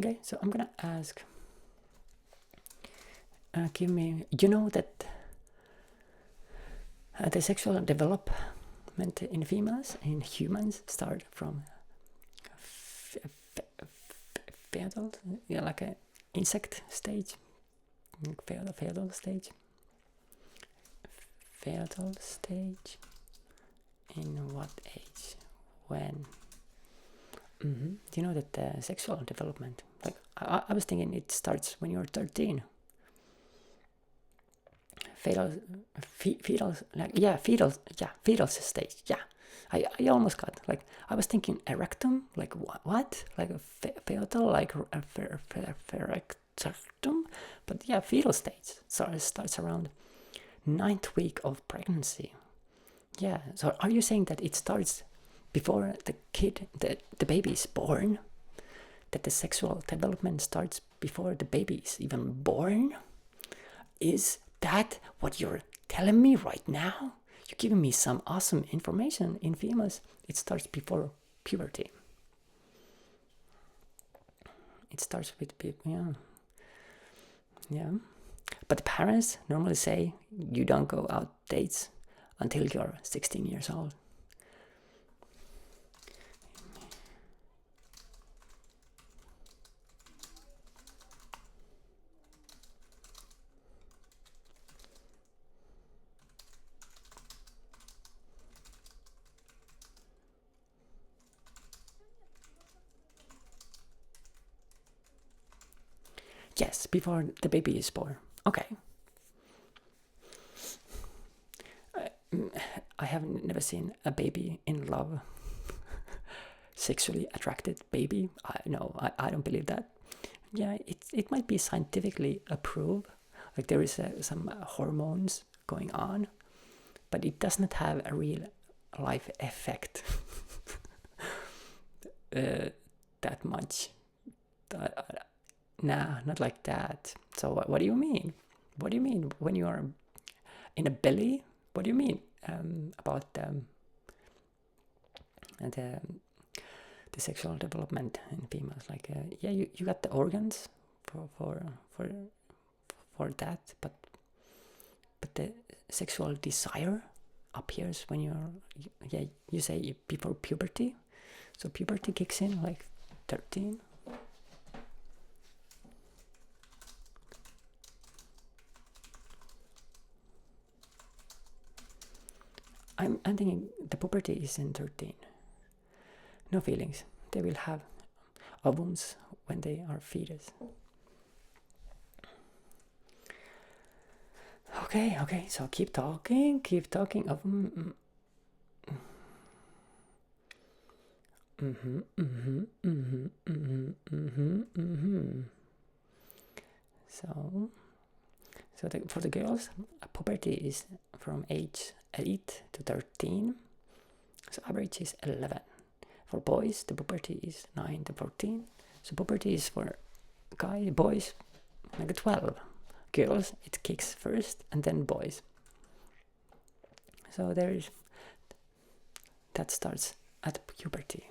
Okay, so I'm gonna ask. Give me. You know that the sexual development in females, in humans, start from fetal, yeah, like a insect stage, fetal stage. Fetal stage. In what age? When? Do you know that the sexual development, like I was thinking it starts when you're 13. Fetal stage. Yeah, I almost got, like, I was thinking erectum, like what? Like a fetal, like a ferectum, but yeah, fetal stage. So it starts around 9th week of pregnancy. Yeah. So are you saying that it starts before the kid, the baby is born? That the sexual development starts before the baby is even born? Is that what you're telling me right now? You're giving me some awesome information. In females, it starts before puberty. It starts with, yeah. But the parents normally say you don't go out dates until you're 16 years old. Yes, before the baby is born. Okay. I have never seen a baby in love. Sexually attracted baby. I don't believe that. Yeah, it might be scientifically approved. Like there is some hormones going on, but it does not have a real life effect. That much. Nah, not like that. So what do you mean? What do you mean when you are in a belly? What do you mean about the sexual development in females? Like, yeah, you got the organs for that, but the sexual desire appears when you say before puberty. So puberty kicks in like 13. I'm thinking the puberty is in 13. No feelings. They will have ovums when they are fetus. Okay, so keep talking. So for the girls, puberty is from age 8 to 13. So average is 11. For boys, the puberty is 9 to 14. So puberty is for boys, like 12. Girls, it kicks first, and then boys. So that starts at puberty.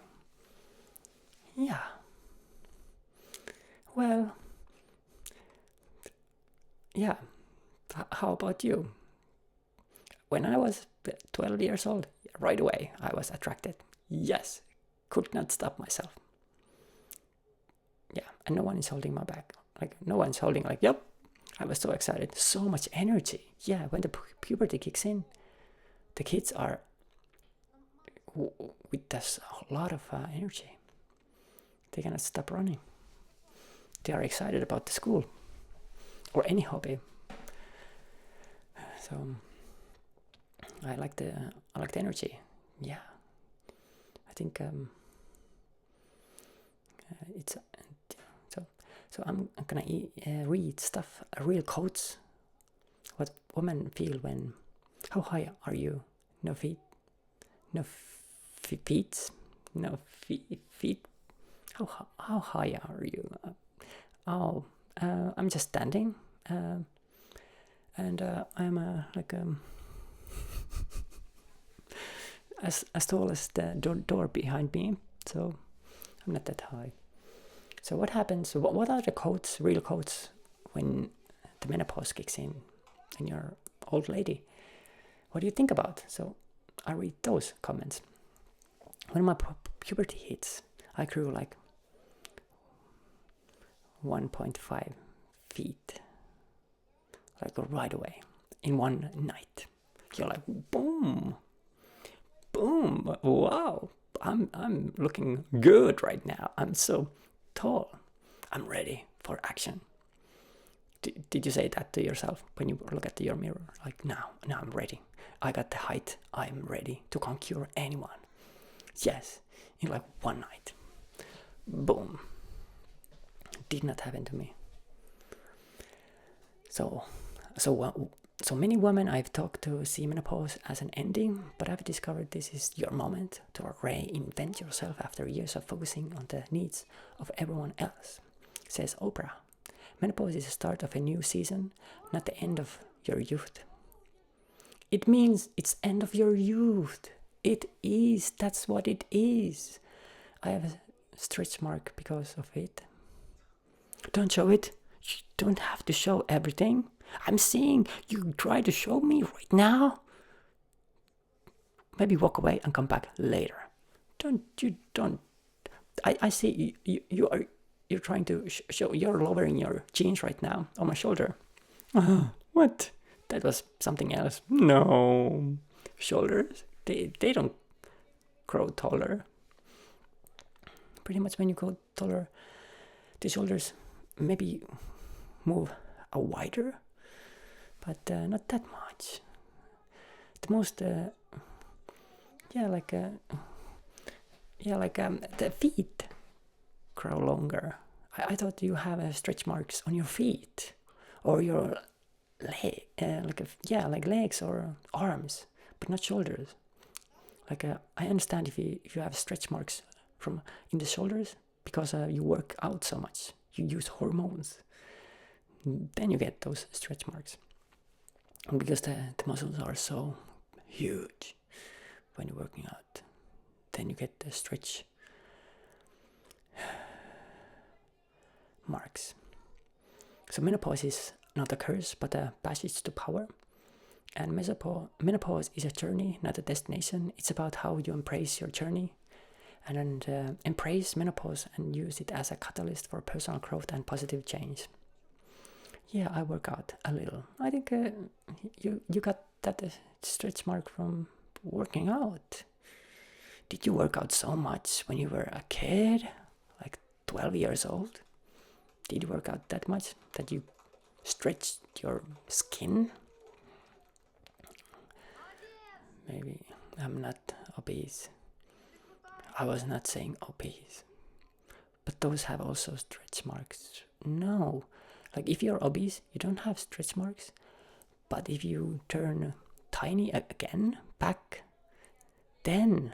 Yeah. Well, yeah. How about you? When I was 12 years old, right away I was attracted. Yes, could not stop myself. Yeah, and no one is holding my back. Like, no one's holding, like, yep. I was so excited. So much energy. Yeah, when the puberty kicks in, the kids are with this a lot of energy. They cannot stop running. They are excited about the school or any hobby. So I like the energy. Yeah, I think it's so I'm gonna read stuff, real quotes. What women feel when. How high are you? No feet. No feet. No feet. How high are you? I'm just standing, and I'm as tall as the door behind me, so I'm not that high. So what happens? What are the codes, real codes, when the menopause kicks in and you're old lady? What do you think about? So I read those comments. When my puberty hits, I grew like 1.5 feet, like right away in one night. You're like, boom, boom, wow, I'm looking good right now. I'm so tall. I'm ready for action. Did you say that to yourself when you look at your mirror? Like, now I'm ready. I got the height. I'm ready to conquer anyone. Yes, in like one night. Boom. Did not happen to me. So many women I've talked to see menopause as an ending, but I've discovered this is your moment to reinvent yourself after years of focusing on the needs of everyone else, says Oprah. Menopause is the start of a new season, not the end of your youth. It means it's end of your youth. It is. That's what it is. I have a stretch mark because of it. Don't show it. You don't have to show everything. I'm seeing you try to show me right now. Maybe walk away and come back later. Don't. I see you're trying to show. You're lowering your jeans right now on my shoulder. What? That was something else. No. Shoulders, they don't grow taller. Pretty much when you grow taller, the shoulders maybe move wider, but not that much. The most, the feet grow longer. I thought you have stretch marks on your feet or your like legs or arms, but not shoulders. I understand if you have stretch marks from in the shoulders because you work out so much, you use hormones, then you get those stretch marks. And because the muscles are so huge when you're working out, then you get the stretch marks. So menopause is not a curse, but a passage to power. And menopause is a journey, not a destination. It's about how you embrace your journey and embrace menopause and use it as a catalyst for personal growth and positive change. Yeah, I work out a little. I think you got that stretch mark from working out. Did you work out so much when you were a kid, like 12 years old? Did you work out that much that you stretched your skin? Maybe I'm not obese. I was not saying obese. But those have also stretch marks. No. Like if you're obese, you don't have stretch marks. But if you turn tiny again, back, then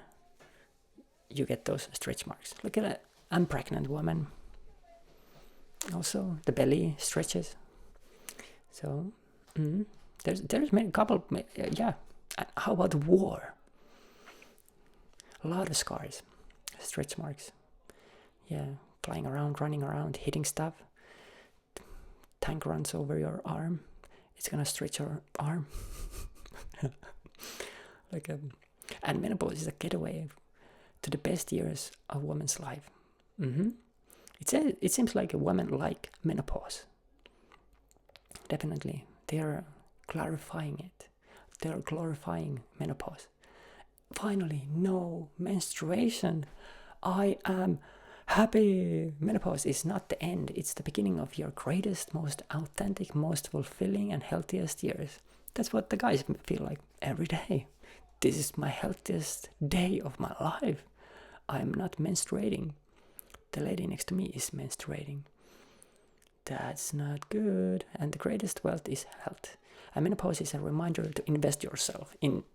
you get those stretch marks. Look at that. I'm pregnant woman. Also, the belly stretches. So, there's many couple, yeah. How about war? A lot of scars, stretch marks. Yeah, flying around, running around, hitting stuff. Tank runs over your arm. It's gonna stretch your arm. And menopause is a getaway to the best years of a woman's life. It seems like a woman like menopause. Definitely, they are clarifying it. They are glorifying menopause. Finally, no menstruation. I am happy. Menopause is not the end. It's the beginning of your greatest, most authentic, most fulfilling and healthiest years. That's what the guys feel like every day. This is my healthiest day of my life. I'm not menstruating. The lady next to me is menstruating. That's not good. And the greatest wealth is health. And menopause is a reminder to invest yourself in.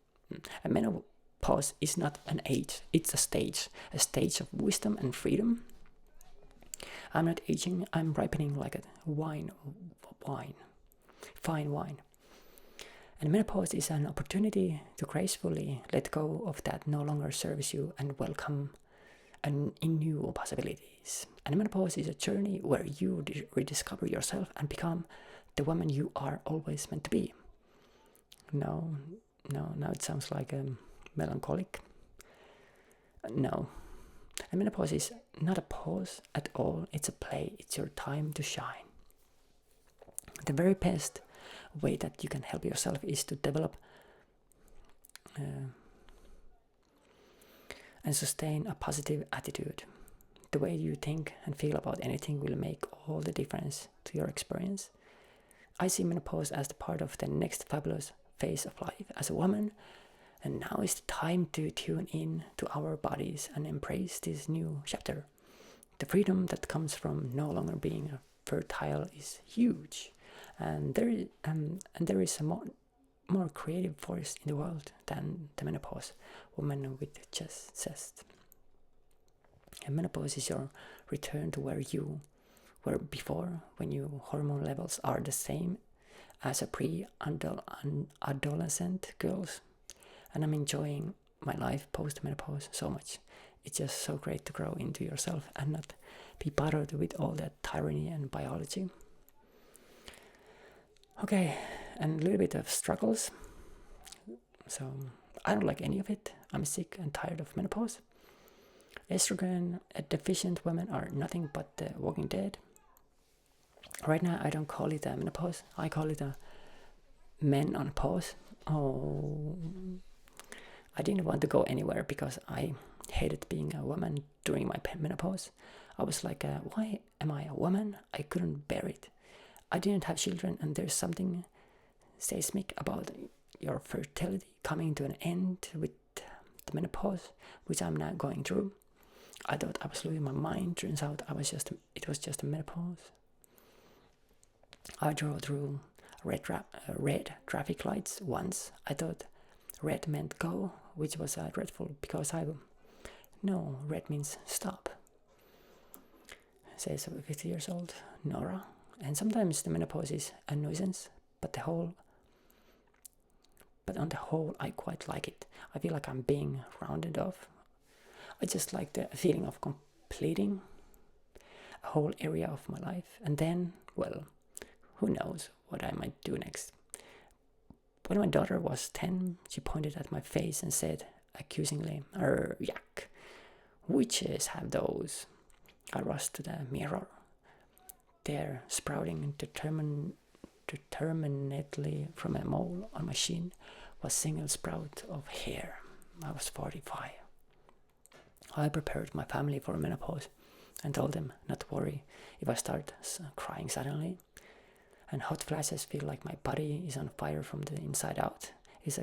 And menopause is not an age, it's a stage of wisdom and freedom. I'm not aging, I'm ripening like a fine wine. And menopause is an opportunity to gracefully let go of that no longer serves you and welcome and in new possibilities. And menopause is a journey where you rediscover yourself and become the woman you are always meant to be. No, now it sounds like melancholic. No. And menopause is not a pause at all, it's a play, it's your time to shine. The very best way that you can help yourself is to develop and sustain a positive attitude. The way you think and feel about anything will make all the difference to your experience. I see menopause as the part of the next fabulous phase of life as a woman, and now is the time to tune in to our bodies and embrace this new chapter. The freedom that comes from no longer being fertile is huge, and there is a more creative force in the world than the menopause woman with chest. And menopause is your return to where you were before, when your hormone levels are the same as a pre-adolescent girls. And I'm enjoying my life post-menopause so much. It's just so great to grow into yourself and not be bothered with all that tyranny and biology. Okay, and a little bit of struggles. So I don't like any of it. I'm sick and tired of menopause. Estrogen deficient women are nothing but the walking dead. Right now I don't call it a menopause. I call it a men on pause. Oh, I didn't want to go anywhere because I hated being a woman during my menopause. I was like, why am I a woman? I couldn't bear it. I didn't have children, and there's something seismic about your fertility coming to an end with the menopause, which I'm now going through. I thought I was losing my mind. Turns out it was just a menopause. I drove through red traffic lights once. I thought red meant go, which was dreadful because no, red means stop, says a 50 years old Nora. And sometimes the menopause is a nuisance, but on the whole, I quite like it. I feel like I'm being rounded off. I just like the feeling of completing a whole area of my life. And then, well, who knows what I might do next. When my daughter was 10, she pointed at my face and said accusingly, yuck, witches have those. I rushed to the mirror. There, sprouting determinedly from a mole on my chin, was a single sprout of hair. I was 45. I prepared my family for menopause and told them not to worry if I start crying suddenly. And hot flashes feel like my body is on fire from the inside out. It's